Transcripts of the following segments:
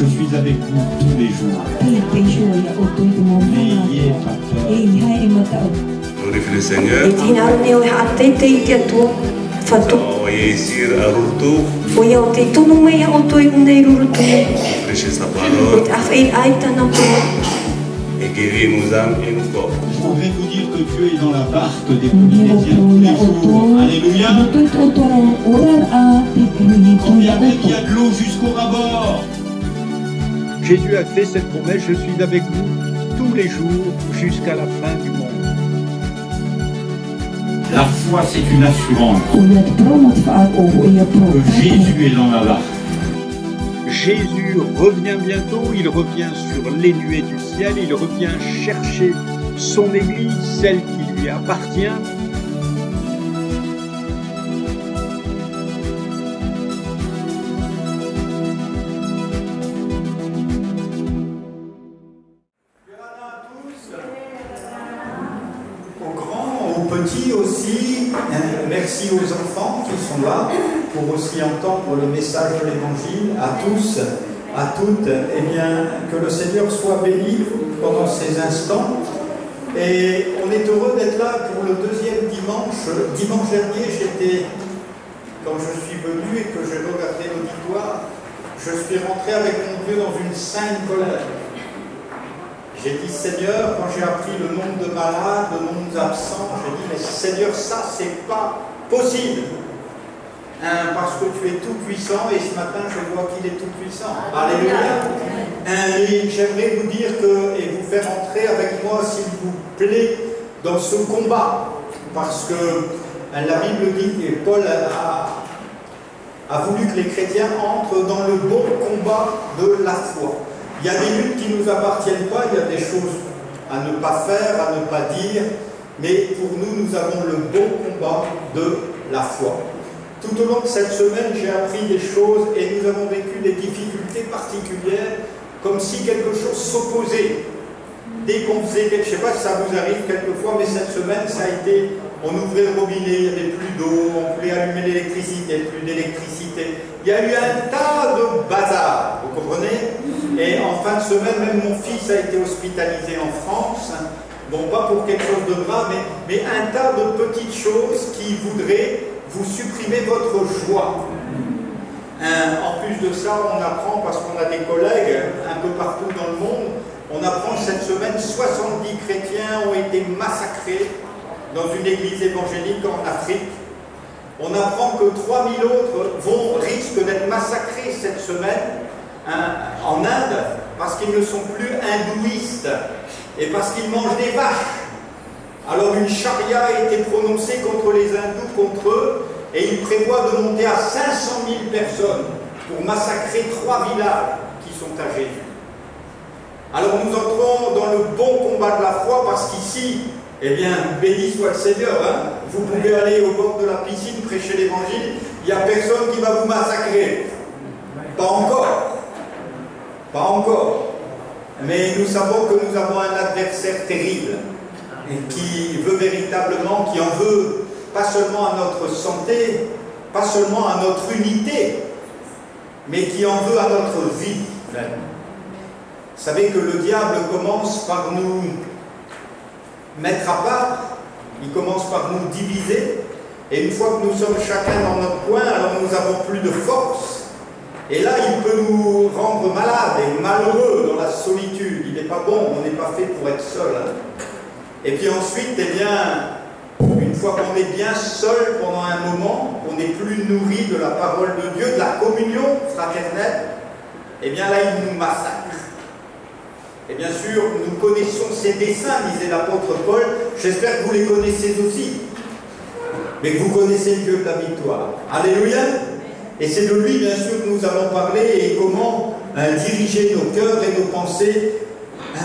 suis avec vous tous les jours. N'ayez pas peur. Glorifie le Seigneur. Ici à Rurtu. Prêcher sa parole. Et guérir nos âmes et nos corps. Je voudrais vous dire que Dieu est dans la barque des premiers chrétiens tous les jours. Alléluia. Regardez qu'il y a de l'eau jusqu'au rabord. Jésus a fait cette promesse, je suis avec vous tous les jours jusqu'à la fin du monde. La foi, c'est une assurance que Jésus est dans la barque. Jésus revient bientôt, il revient sur les nuées du ciel, il revient chercher son Église, celle qui lui appartient. Aussi, merci aux enfants qui sont là pour aussi entendre le message de l'Évangile. À tous, à toutes, eh bien, que le Seigneur soit béni pendant ces instants. Et on est heureux d'être là pour le deuxième dimanche. Dimanche dernier, quand je suis venu et que j'ai regardé l'auditoire, je suis rentré avec mon Dieu dans une sainte colère. J'ai dit, Seigneur, quand j'ai appris le nombre de malades, le nombre d'absents, j'ai dit, mais Seigneur, ça, c'est pas possible. Parce que tu es tout puissant, et ce matin, je vois qu'il est tout puissant. Alléluia. Et j'aimerais vous dire et vous faire entrer avec moi, s'il vous plaît, dans ce combat. Parce que la Bible dit, et Paul a voulu que les chrétiens entrent dans le bon combat de la foi. Il y a des luttes qui ne nous appartiennent pas, il y a des choses à ne pas faire, à ne pas dire, mais pour nous, nous avons le bon combat de la foi. Tout au long de cette semaine, j'ai appris des choses et nous avons vécu des difficultés particulières, comme si quelque chose s'opposait. Dès qu'on faisait quelque chose, je ne sais pas si ça vous arrive quelquefois, mais cette semaine, ça a été, on ouvrait le robinet, il n'y avait plus d'eau, on pouvait allumer l'électricité, plus d'électricité. Il y a eu un tas de bazar, vous comprenez? Et en fin de semaine, même mon fils a été hospitalisé en France. Bon, pas pour quelque chose de grave, mais un tas de petites choses qui voudraient vous supprimer votre joie. En plus de ça, on apprend, parce qu'on a des collègues un peu partout dans le monde, on apprend cette semaine 70 chrétiens ont été massacrés dans une église évangélique en Afrique. On apprend que 3000 autres risquent d'être massacrés cette semaine en Inde parce qu'ils ne sont plus hindouistes et parce qu'ils mangent des vaches. Alors une charia a été prononcée contre les hindous, contre eux, et ils prévoient de monter à 500 000 personnes pour massacrer 3 villages qui sont à Jésus. Alors nous entrons dans le bon combat de la foi parce qu'ici, eh bien, béni soit le Seigneur, hein. Vous pouvez aller au bord de la piscine, prêcher l'évangile, il n'y a personne qui va vous massacrer. Pas encore. Pas encore. Mais nous savons que nous avons un adversaire terrible et qui veut véritablement, qui en veut pas seulement à notre santé, pas seulement à notre unité, mais qui en veut à notre vie. Vous savez que le diable commence par nous mettre à part, il commence par nous diviser, et une fois que nous sommes chacun dans notre coin, alors nous n'avons plus de force, et là il peut nous rendre malades et malheureux dans la solitude. Il n'est pas bon, on n'est pas fait pour être seul. Hein. Et puis ensuite, eh bien, une fois qu'on est bien seul pendant un moment, on n'est plus nourri de la parole de Dieu, de la communion fraternelle, eh bien là il nous massacre. Et bien sûr, nous connaissons ses desseins, disait l'apôtre Paul. J'espère que vous les connaissez aussi. Mais que vous connaissez le Dieu de la victoire. Alléluia. Et c'est de lui, bien sûr, que nous allons parler et comment diriger nos cœurs et nos pensées.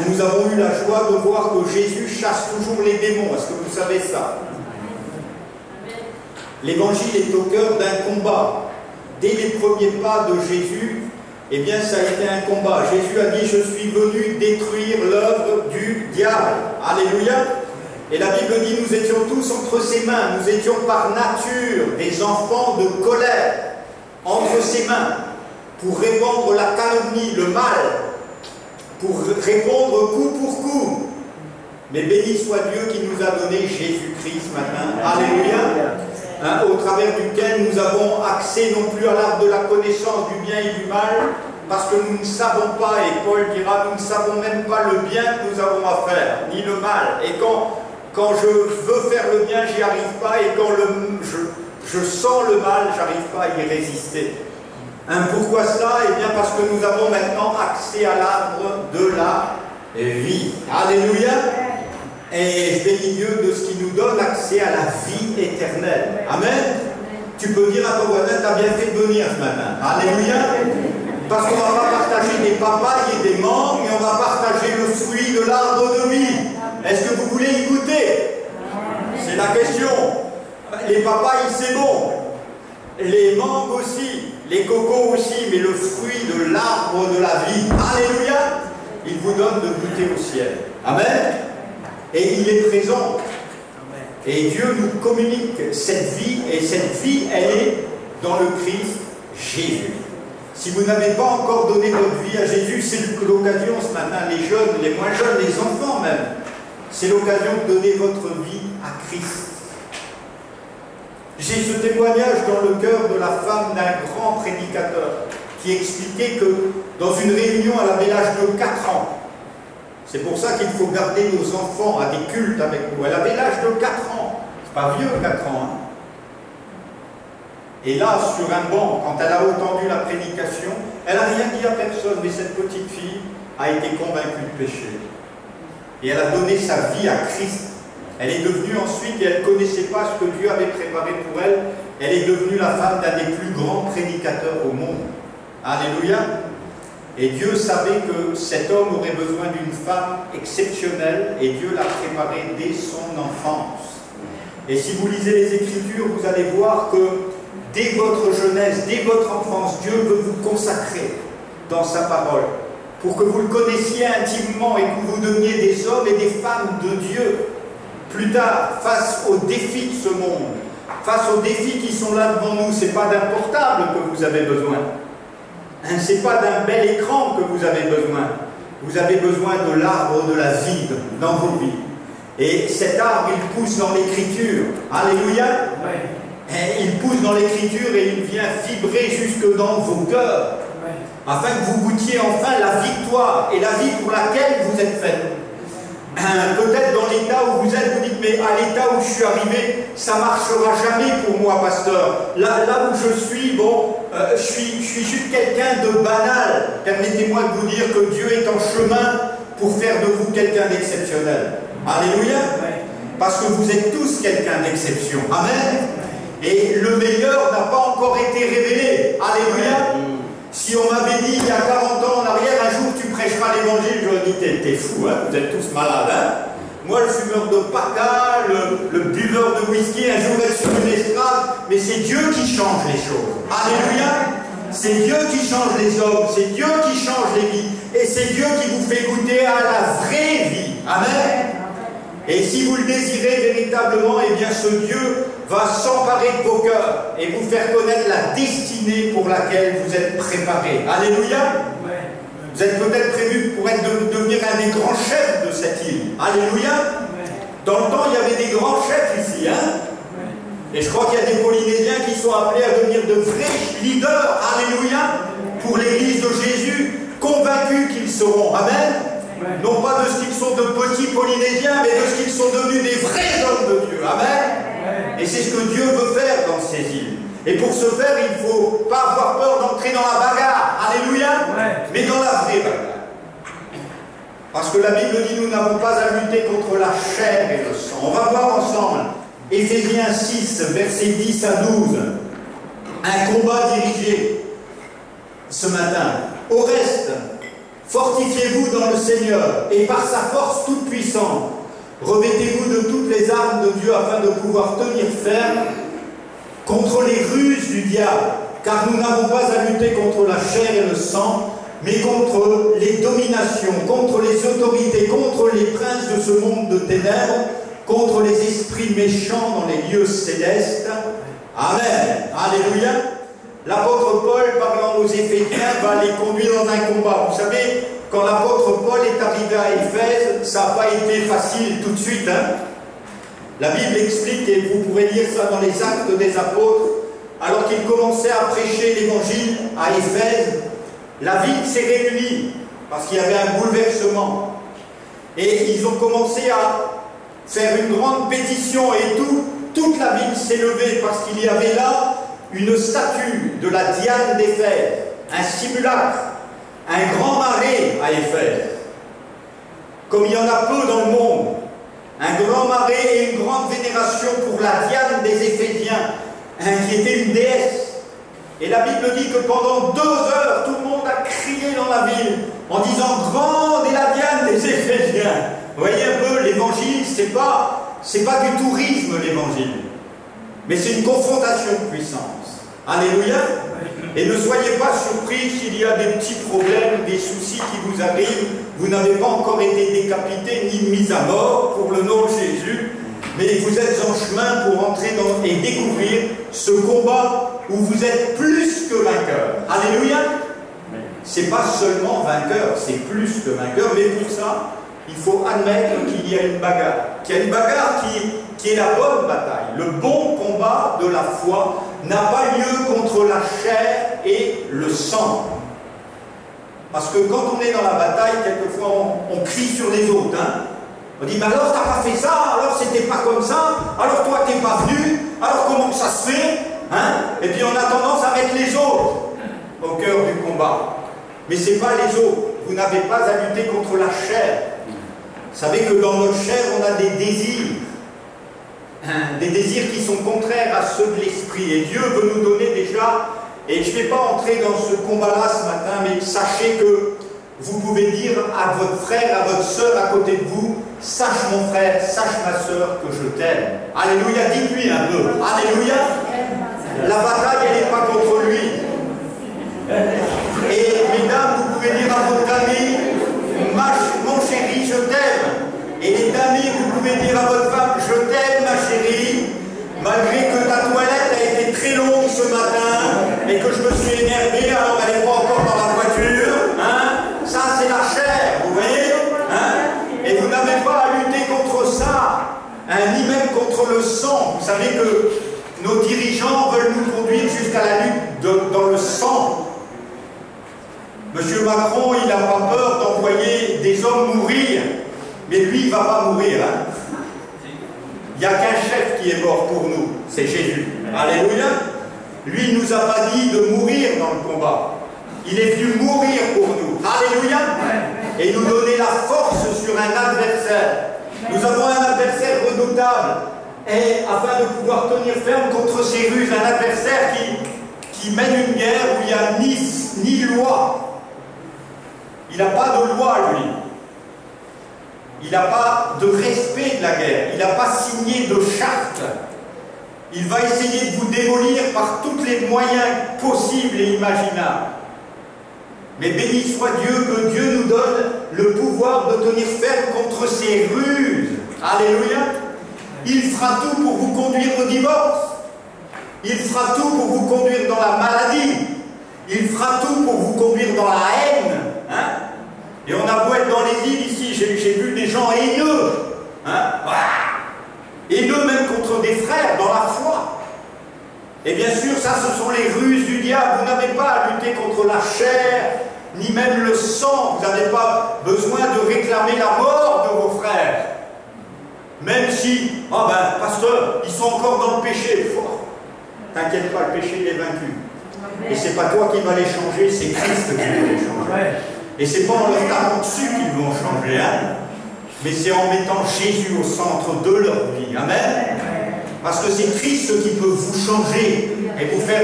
Nous avons eu la joie de voir que Jésus chasse toujours les démons. Est-ce que vous savez ça? L'évangile est au cœur d'un combat. Dès les premiers pas de Jésus, eh bien, ça a été un combat. Jésus a dit, je suis venu détruire l'œuvre du diable. Alléluia. Et la Bible dit, nous étions tous entre ses mains. Nous étions par nature des enfants de colère entre ses mains. pour répandre la calomnie, le mal, pour répondre coup pour coup. Mais béni soit Dieu qui nous a donné Jésus-Christ ce matin. Alléluia. Hein, au travers duquel nous avons accès non plus à l'arbre de la connaissance du bien et du mal, parce que nous ne savons pas, et Paul dira, nous ne savons même pas le bien que nous avons à faire, ni le mal. Et quand je veux faire le bien, j'y arrive pas, et quand je sens le mal, j'arrive pas à y résister. Hein, pourquoi cela? Eh bien parce que nous avons maintenant accès à l'arbre de la vie. Alléluia. Et je bénis Dieu de ce qui nous donne accès à la vie éternelle. Amen. Tu peux dire à ton voisin, tu as bien fait de venir ce matin. Alléluia. Parce qu'on ne va pas partager des papayes et des mangues, mais on va partager le fruit de l'arbre de vie. Est-ce que vous voulez y goûter? C'est la question. Les papayes, c'est bon. Les mangues aussi. Les cocos aussi. Mais le fruit de l'arbre de la vie. Alléluia. Il vous donne de goûter au ciel. Amen. Et il est présent. Et Dieu nous communique cette vie, et cette vie, elle est dans le Christ Jésus. Si vous n'avez pas encore donné votre vie à Jésus, c'est l'occasion ce matin, les jeunes, les moins jeunes, les enfants même, c'est l'occasion de donner votre vie à Christ. J'ai ce témoignage dans le cœur de la femme d'un grand prédicateur qui expliquait que dans une réunion, elle avait l'âge de 4 ans. C'est pour ça qu'il faut garder nos enfants à des cultes avec nous. Elle avait l'âge de 4 ans. C'est pas vieux, 4 ans. Hein. Et là, sur un banc, quand elle a entendu la prédication, elle n'a rien dit à personne, mais cette petite fille a été convaincue de péché. Et elle a donné sa vie à Christ. Elle est devenue ensuite, et elle ne connaissait pas ce que Dieu avait préparé pour elle, elle est devenue la femme d'un des plus grands prédicateurs au monde. Alléluia. Et Dieu savait que cet homme aurait besoin d'une femme exceptionnelle, et Dieu l'a préparée dès son enfance. Et si vous lisez les Écritures, vous allez voir que dès votre jeunesse, dès votre enfance, Dieu veut vous consacrer dans sa parole, pour que vous le connaissiez intimement et que vous deveniez des hommes et des femmes de Dieu. Plus tard, face aux défis de ce monde, face aux défis qui sont là devant nous, ce n'est pas d'un portable que vous avez besoin. Ce n'est pas d'un bel écran que vous avez besoin. Vous avez besoin de l'arbre de la vie dans vos vies. Et cet arbre, il pousse dans l'Écriture. Alléluia. Et il pousse dans l'Écriture et il vient vibrer jusque dans vos cœurs. Afin que vous goûtiez enfin la victoire et la vie pour laquelle vous êtes faits. Peut-être dans l'état où vous êtes, vous dites, mais à l'état où je suis arrivé, ça ne marchera jamais pour moi, pasteur. Là où je suis, bon, je suis juste quelqu'un de banal. Permettez-moi de vous dire que Dieu est en chemin pour faire de vous quelqu'un d'exceptionnel. Alléluia. Parce que vous êtes tous quelqu'un d'exception. Amen. Et le meilleur n'a pas encore été révélé. Alléluia. Si on m'avait dit il y a 40 ans en arrière, un jour tu prêcheras l'évangile, j'aurais dit t'es fou, hein, vous êtes tous malades. Hein. Moi, le fumeur de paca, le buveur de whisky, un jour être sur une estrade, mais c'est Dieu qui change les choses. Alléluia. C'est Dieu qui change les hommes, c'est Dieu qui change les vies, et c'est Dieu qui vous fait goûter à la vraie vie. Amen. Et si vous le désirez véritablement, eh bien ce Dieu va s'emparer de vos cœurs et vous faire connaître la destinée pour laquelle vous êtes préparés. Alléluia. Vous êtes peut-être prévu pour devenir un des grands chefs de cette île. Alléluia. Dans le temps, il y avait des grands chefs ici. Hein. Et je crois qu'il y a des Polynésiens qui sont appelés à devenir de vrais leaders. Alléluia. Pour l'Église de Jésus, convaincus qu'ils seront. Amen. Non pas de ce qu'ils sont de petits Polynésiens, mais de ce qu'ils sont devenus des vrais hommes de Dieu. Amen. Et c'est ce que Dieu veut faire dans ces îles. Et pour ce faire, il ne faut pas avoir peur d'entrer dans la bagarre. Alléluia. Mais dans la vraie bagarre. Parce que la Bible dit, nous n'avons pas à lutter contre la chair et le sang. On va voir ensemble. Éphésiens 6, versets 10 à 12. Un combat dirigé ce matin. Au reste, fortifiez-vous dans le Seigneur et par sa force toute puissante. Revêtez-vous de toutes les armes de Dieu afin de pouvoir tenir ferme contre les ruses du diable. Car nous n'avons pas à lutter contre la chair et le sang, mais contre les dominations, contre les autorités, contre les princes de ce monde de ténèbres, contre les esprits méchants dans les lieux célestes. Amen. Alléluia. l'apôtre Paul, parlant aux Éphésiens, va les conduire dans un combat. Vous savez, quand l'apôtre Paul est arrivé à Éphèse, ça n'a pas été facile tout de suite. La Bible explique, et vous pouvez lire ça dans les Actes des Apôtres, alors qu'il commençait à prêcher l'évangile à Éphèse, la ville s'est réunie, parce qu'il y avait un bouleversement. Et ils ont commencé à faire une grande pétition, et toute la ville s'est levée, parce qu'il y avait là une statue de la Diane d'Éphèse, un simulacre, un grand marais à Éphèse. Comme il y en a peu dans le monde, un grand marais et une grande vénération pour la Diane des Éphésiens, qui était une déesse. Et la Bible dit que pendant 2 heures, tout le monde a crié dans la ville en disant « Grande est la Diane des Éphésiens ». Vous voyez un peu, l'évangile, c'est pas du tourisme, l'évangile. Mais c'est une confrontation de puissance. Alléluia. Et ne soyez pas surpris s'il y a des petits problèmes, des soucis qui vous arrivent. Vous n'avez pas encore été décapité ni mis à mort pour le nom de Jésus. Mais vous êtes en chemin pour entrer dans et découvrir ce combat où vous êtes plus que vainqueur. Alléluia. C'est pas seulement vainqueur, c'est plus que vainqueur. Mais pour ça, il faut admettre qu'il y a une bagarre. Qu'il y a une bagarre qui est la bonne bataille. Le bon combat de la foi n'a pas lieu contre la chair et le sang. Parce que quand on est dans la bataille, quelquefois on crie sur les autres. On dit, mais alors t'as pas fait ça, alors c'était pas comme ça, alors toi t'es pas venu, alors comment ça se fait, Et puis on a tendance à mettre les autres au cœur du combat. Mais c'est pas les autres. Vous n'avez pas à lutter contre la chair. Vous savez que dans notre chair, on a des désirs qui sont contraires à ceux de l'esprit. Et Dieu veut nous donner déjà, et je ne vais pas entrer dans ce combat-là ce matin, mais sachez que vous pouvez dire à votre frère, à votre sœur à côté de vous, sache mon frère, sache ma sœur que je t'aime. Alléluia, dites-lui un peu. Alléluia. La bataille, elle n'est pas contre lui. Et mesdames, vous pouvez dire à votre ami, mon chéri, je t'aime. Et les amis, vous pouvez dire à votre femme, je t'aime ma chérie, malgré que ta toilette a été très longue ce matin, et que je me suis énervé alors qu'elle n'est pas encore dans la voiture. Ça, c'est la chair, vous voyez. Et vous n'avez pas à lutter contre ça, ni même contre le sang. Vous savez que nos dirigeants veulent nous conduire jusqu'à la lutte dans le sang. Monsieur Macron, il n'a pas peur d'envoyer des hommes mourir, mais lui, il ne va pas mourir. Il n'y a qu'un chef qui est mort pour nous, c'est Jésus. Alléluia. Lui, il ne nous a pas dit de mourir dans le combat. Il est venu mourir pour nous. Alléluia. Et nous donner la force sur un adversaire. Nous avons un adversaire redoutable. Et afin de pouvoir tenir ferme contre ces ruses, un adversaire qui mène une guerre où il n'y a ni loi. Il n'a pas de loi, lui. Il n'a pas de respect de la guerre. Il n'a pas signé de charte. Il va essayer de vous démolir par tous les moyens possibles et imaginables. Mais béni soit Dieu, que Dieu nous donne le pouvoir de tenir ferme contre ces ruses. Alléluia. Il fera tout pour vous conduire au divorce. Il fera tout pour vous conduire dans la maladie. Il fera tout pour vous conduire dans la haine. Et on a beau être dans les îles ici, j'ai vu des gens haineux. Haineux même contre des frères dans la foi. Et bien sûr, ça, ce sont les ruses du diable. Vous n'avez pas à lutter contre la chair, ni même le sang. Vous n'avez pas besoin de réclamer la mort de vos frères. Même si, pasteur, ils sont encore dans le péché. T'inquiète pas, le péché, il est vaincu. Et c'est pas toi qui vas les changer, c'est Christ qui va les changer. Et c'est pas en leur tapant dessus qu'ils vont changer, mais c'est en mettant Jésus au centre de leur vie. Amen. Parce que c'est Christ qui peut vous changer et vous faire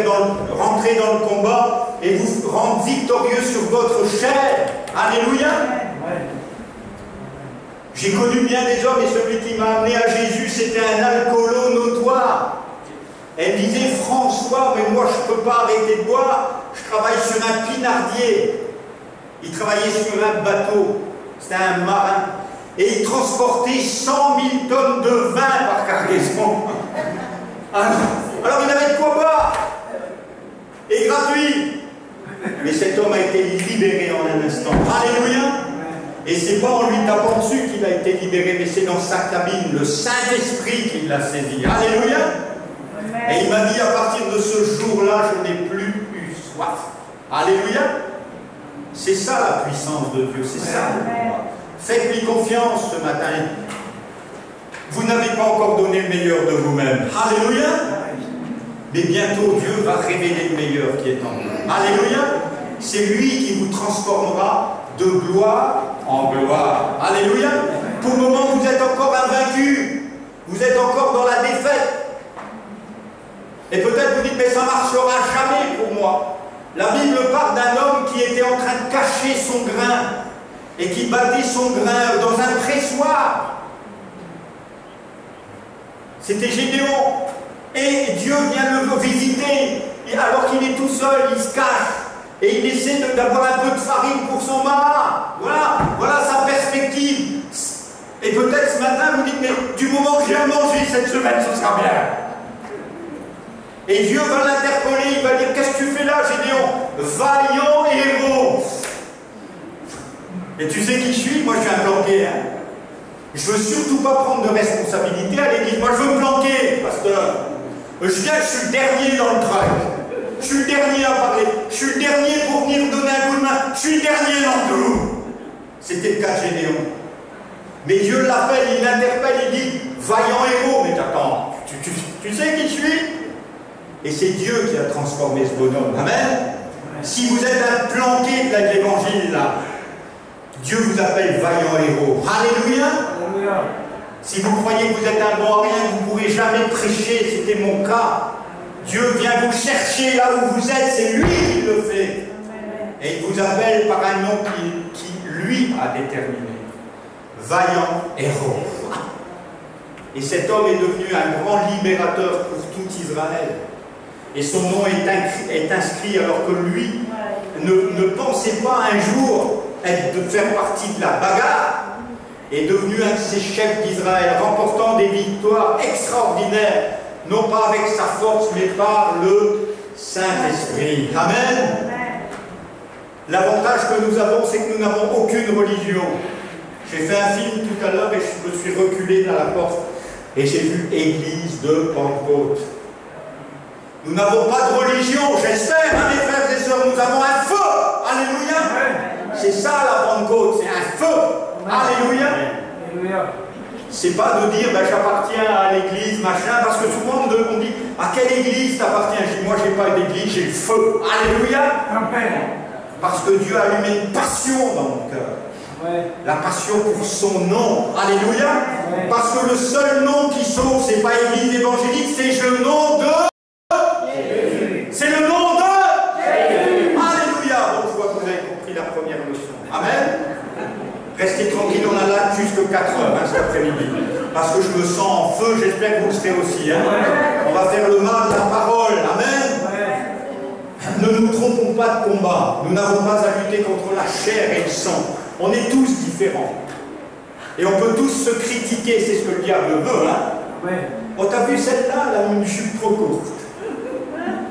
rentrer dans le combat et vous rendre victorieux sur votre chair. Alléluia. J'ai connu bien des hommes et celui qui m'a amené à Jésus, c'était un alcoolo notoire. Elle disait, François, mais moi je ne peux pas arrêter de boire, je travaille sur un pinardier. Il travaillait sur un bateau, c'était un marin, et il transportait 100 000 tonnes de vin par cargaison. Alors il avait de quoi boire. et gratuit. Mais cet homme a été libéré en un instant. Alléluia. Et c'est pas en lui tapant dessus qu'il a été libéré, mais c'est dans sa cabine, le Saint-Esprit qui l'a saisi. Alléluia. Et il m'a dit, à partir de ce jour-là, je n'ai plus eu soif. Alléluia. C'est ça la puissance de Dieu, c'est ça. Faites-lui confiance ce matin. Vous n'avez pas encore donné le meilleur de vous-même. Alléluia. Mais bientôt, Dieu va révéler le meilleur qui est en vous. Alléluia. C'est lui qui vous transformera de gloire en gloire. Alléluia. Pour le moment, vous êtes encore invaincu. Vous êtes encore dans la défaite. Et peut-être vous dites, mais ça ne marchera jamais pour moi. La Bible parle d'un homme qui était en train de cacher son grain et qui battait son grain dans un pressoir. C'était Gédéon. Et Dieu vient le visiter. Et alors qu'il est tout seul, il se cache. Et il essaie d'avoir un peu de farine pour son marin. Voilà sa perspective. Et peut-être ce matin, vous dites, mais du moment que j'ai à manger cette semaine, ce sera bien. Et Dieu va l'interpeller, il va dire, qu'est-ce que tu fais là, Gédéon? Vaillant héros. Et tu sais qui je suis? Moi, je suis un planqué. Je veux surtout pas prendre de responsabilité à l'église. Moi, je veux me planquer, pasteur. Je viens, je suis le dernier dans le truc. Je suis le dernier à parler. Je suis le dernier pour venir donner un coup de main. Je suis le dernier dans tout. C'était le cas de Gédéon. Mais Dieu l'appelle, il l'interpelle, il dit, vaillant héros. Mais attends, tu sais qui je suis? Et c'est Dieu qui a transformé ce bonhomme. Amen. Si vous êtes un planqué de l'évangile, là, Dieu vous appelle vaillant héros. Alléluia. Si vous croyez que vous êtes un bon à rien, vous ne pourrez jamais prêcher, c'était mon cas. Dieu vient vous chercher là où vous êtes, c'est lui qui le fait. Et il vous appelle par un nom qui lui a déterminé. Vaillant héros. Et cet homme est devenu un grand libérateur pour tout Israël. Et son nom est inscrit alors que lui ne pensait pas un jour de faire partie de la bagarre, est devenu un de ces chefs d'Israël, remportant des victoires extraordinaires, non pas avec sa force, mais par le Saint-Esprit. Amen. L'avantage que nous avons, c'est que nous n'avons aucune religion. J'ai fait un film tout à l'heure et je me suis reculé dans la porte et j'ai vu Église de Pentecôte. Nous n'avons pas de religion, j'espère, hein, mes frères et sœurs, nous avons un feu. Alléluia. C'est ça la Pentecôte, c'est un feu. Alléluia. C'est pas de dire, ben, j'appartiens à l'église, machin, parce que souvent on dit, à quelle église t'appartiens? Je dis, moi j'ai pas d'église, j'ai le feu. Alléluia. Parce que Dieu a allumé une passion dans mon cœur. La passion pour son nom. Alléluia. Parce que le seul nom qui sauve, c'est pas église évangélique, c'est le nom de Jésus. C'est le nom de Jésus. Alléluia. Donc je vois que vous avez compris la première leçon. Amen. Restez tranquille, on a là jusqu'à 4 heures cet après-midi. Parce que je me sens en feu, j'espère que vous le serez aussi. Hein. On va faire le mal de la parole. Amen. Ne nous trompons pas de combat. Nous n'avons pas à lutter contre la chair et le sang. On est tous différents. Et on peut tous se critiquer, c'est ce que le diable veut. Hein. Oh, t'as vu celle-là, elle a une jupe trop courte.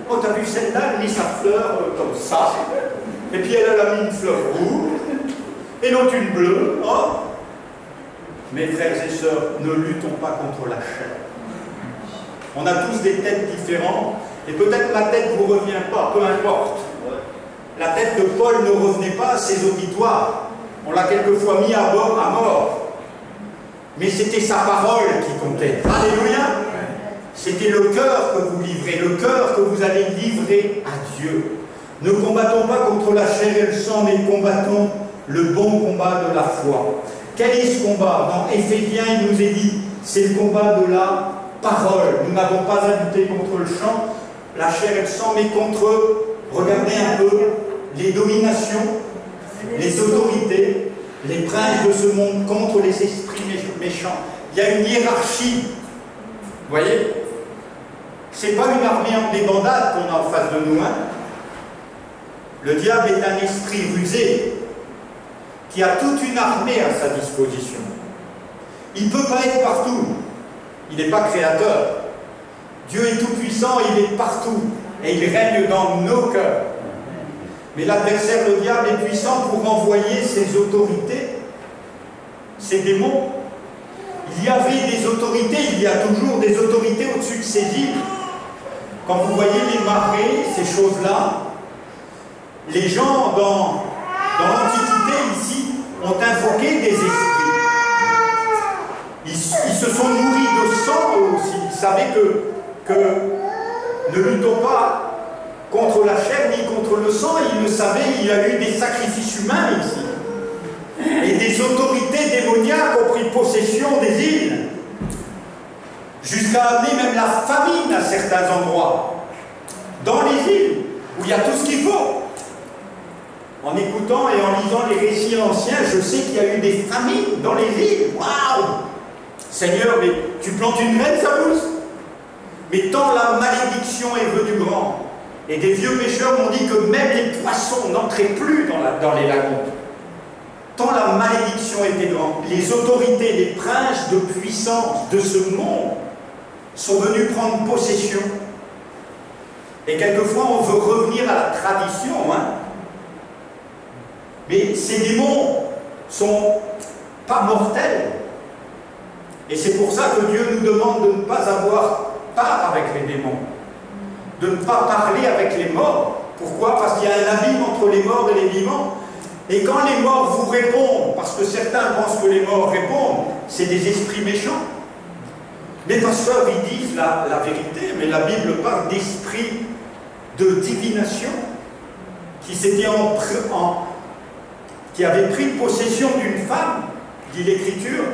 Oh, t'as vu celle-là, elle a mis sa fleur comme ça. Et puis elle a mis une fleur rouge. Et non une bleue. Oh. Mes frères et sœurs, ne luttons pas contre la chair. On a tous des têtes différentes. Et peut-être ma tête ne vous revient pas, peu importe. La tête de Paul ne revenait pas à ses auditoires. On l'a quelquefois mis à mort. Mais c'était sa parole qui comptait. Alléluia. C'était le cœur que vous livrez, le cœur que vous allez livrer à Dieu. Ne combattons pas contre la chair et le sang, mais combattons le bon combat de la foi. Quel est ce combat? Dans Éphésiens, il nous est dit, c'est le combat de la parole. Nous n'avons pas à lutter contre le sang, la chair et le sang, mais contre, regardez un peu, les dominations, les autorités, les princes de ce monde, contre les esprits méchants. Il y a une hiérarchie. Vous voyez? Ce n'est pas une armée en débandade qu'on a en face de nous. Hein. Le diable est un esprit rusé qui a toute une armée à sa disposition. Il ne peut pas être partout. Il n'est pas créateur. Dieu est tout puissant, il est partout. et il règne dans nos cœurs. Mais l'adversaire, le diable, est puissant pour envoyer ses autorités, ses démons. Il y avait des autorités, il y a toujours des autorités au-dessus de ces îles. Quand vous voyez les marées, ces choses-là, les gens dans l'Antiquité ici ont invoqué des esprits. Ils se sont nourris de sang eux aussi. Ils savaient que ne luttons pas contre la chair ni contre le sang. Ils le savaient, il y a eu des sacrifices humains ici. Et des autorités démoniaques ont pris possession des îles. Jusqu'à amener même la famine à certains endroits. Dans les îles, où il y a tout ce qu'il faut. En écoutant et en lisant les récits anciens, je sais qu'il y a eu des famines dans les îles. Waouh! Seigneur, mais tu plantes une graine, ça pousse. Mais tant la malédiction est venue grande, et des vieux pêcheurs m'ont dit que même les poissons n'entraient plus dans les lagons. Tant la malédiction était grande, les autorités, les princes de puissance de ce monde sont venus prendre possession. Et quelquefois, on veut revenir à la tradition, hein. Mais ces démons sont pas mortels. Et c'est pour ça que Dieu nous demande de ne pas avoir part avec les démons, de ne pas parler avec les morts. Pourquoi? Parce qu'il y a un abîme entre les morts et les vivants. Et quand les morts vous répondent, parce que certains pensent que les morts répondent, c'est des esprits méchants. Les pasteurs, ils disent la vérité, mais la Bible parle d'esprits de divination qui avaient pris possession d'une femme, dit l'Écriture,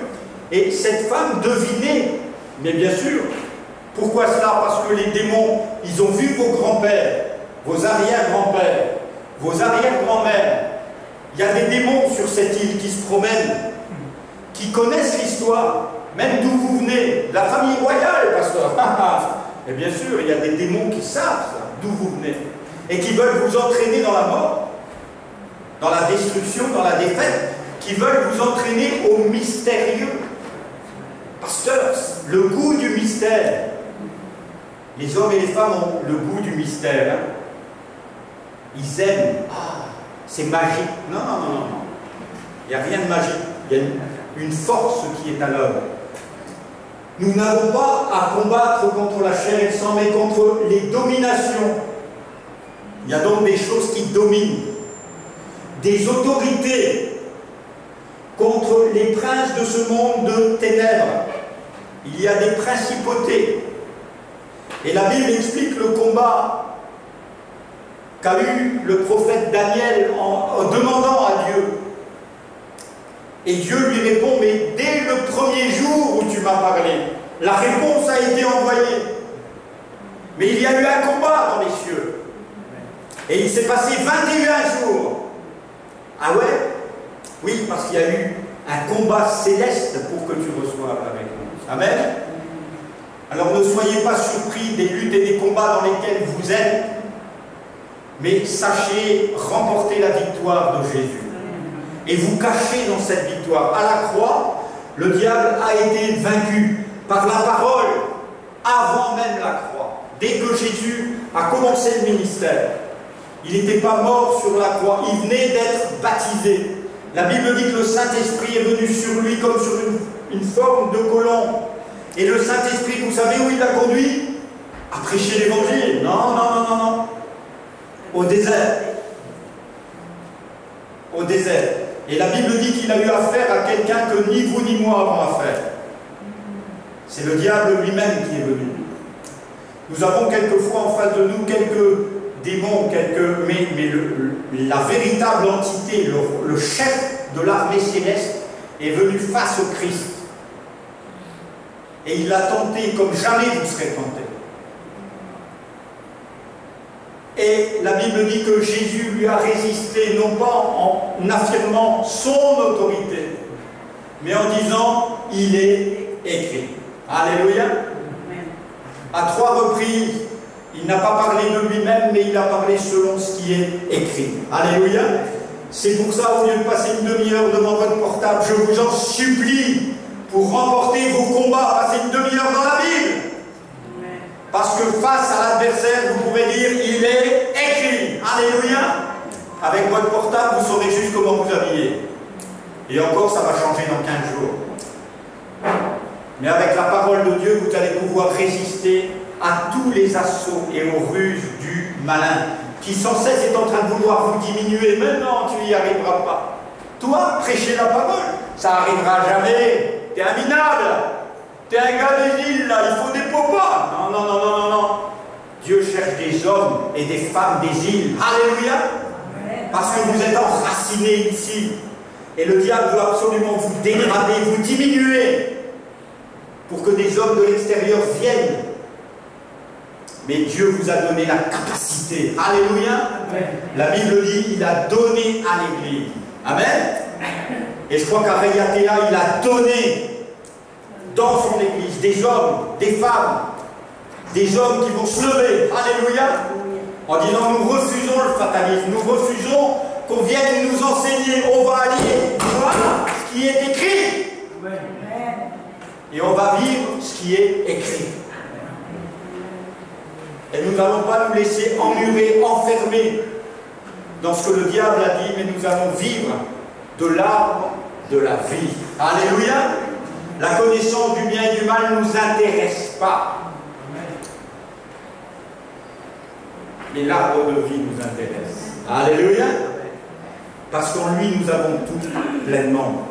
et cette femme devinait. Mais bien sûr, pourquoi cela? Parce que les démons, ils ont vu vos grands-pères, vos arrière-grands-pères, vos arrière-grand-mères. Il y a des démons sur cette île qui se promènent, qui connaissent l'histoire, même d'où vous venez, la famille royale, pasteur. Et bien sûr, il y a des démons qui savent d'où vous venez, et qui veulent vous entraîner dans la mort, dans la destruction, dans la défaite, qui veulent vous entraîner au mystérieux. Pasteur, le goût du mystère. Les hommes et les femmes ont le goût du mystère. Hein? Ils aiment. Ah, c'est magique. Non, non, non, non. Il n'y a rien de magique. Il y a une force qui est à l'œuvre. Nous n'avons pas à combattre contre la chair et le sang, mais contre les dominations. Il y a donc des choses qui dominent. Des autorités contre les princes de ce monde de ténèbres. Il y a des principautés. Et la Bible explique le combat qu'a eu le prophète Daniel en demandant à Dieu. Et Dieu lui répond, mais dès le premier jour où tu m'as parlé, la réponse a été envoyée. Mais il y a eu un combat dans les cieux. Et il s'est passé 21 jours. Ah ouais? Oui, parce qu'il y a eu un combat céleste pour que tu reçoives avec nous. Amen? Alors ne soyez pas surpris des luttes et des combats dans lesquels vous êtes, mais sachez remporter la victoire de Jésus. Et vous cachez dans cette victoire. À la croix, le diable a été vaincu par la parole avant même la croix. Dès que Jésus a commencé le ministère, il n'était pas mort sur la croix, il venait d'être baptisé. La Bible dit que le Saint-Esprit est venu sur lui comme sur une forme de colombe. Et le Saint-Esprit, vous savez où il l'a conduit? À prêcher l'Évangile. Non, non, non, non, non. Au désert. Au désert. Et la Bible dit qu'il a eu affaire à quelqu'un que ni vous ni moi avons affaire. C'est le diable lui-même qui est venu. Nous avons quelquefois en face de nous quelques démons, mais la véritable entité, le chef de l'armée céleste est venu face au Christ. Et il l'a tenté comme jamais vous serez tenté. Et la Bible dit que Jésus lui a résisté, non pas en affirmant son autorité, mais en disant « il est écrit ». Alléluia. À 3 reprises, il n'a pas parlé de lui-même, mais il a parlé selon ce qui est écrit. Alléluia. C'est pour ça, au lieu de passer une demi-heure devant votre portable, je vous en supplie, pour remporter vos combats, passez une demi-heure dans la Bible. Parce que face à l'adversaire, vous pourrait dire, il est écrit. Alléluia. Avec votre portable, vous saurez juste comment vous habiller. Et encore, ça va changer dans 15 jours. Mais avec la parole de Dieu, vous allez pouvoir résister à tous les assauts et aux ruses du malin, qui sans cesse est en train de vouloir vous diminuer. Mais non, tu n'y arriveras pas. Toi, prêcher la parole, ça n'arrivera jamais. T'es un minable. T'es un gars des îles, là, il faut des popas. Non, non, non, non, non, non. Dieu cherche des hommes et des femmes des îles. Alléluia. Parce que vous êtes enracinés ici. Et le diable veut absolument vous dégrader, vous diminuer, pour que des hommes de l'extérieur viennent. Mais Dieu vous a donné la capacité. Alléluia. La Bible dit, il a donné à l'Église. Amen. Et je crois qu'à Reyatea, il a donné dans son Église des hommes, des femmes, des hommes qui vont se lever. Alléluia. En disant, nous refusons le fatalisme, nous refusons qu'on vienne nous enseigner, on va aller voir ce qui est écrit. Et on va vivre ce qui est écrit. Et nous n'allons pas nous laisser emmurer, enfermer dans ce que le diable a dit, mais nous allons vivre de l'arbre de la vie. Alléluia. La connaissance du bien et du mal ne nous intéresse pas. Mais l'arbre de vie nous intéresse. Alléluia. Parce qu'en lui, nous avons tout pleinement.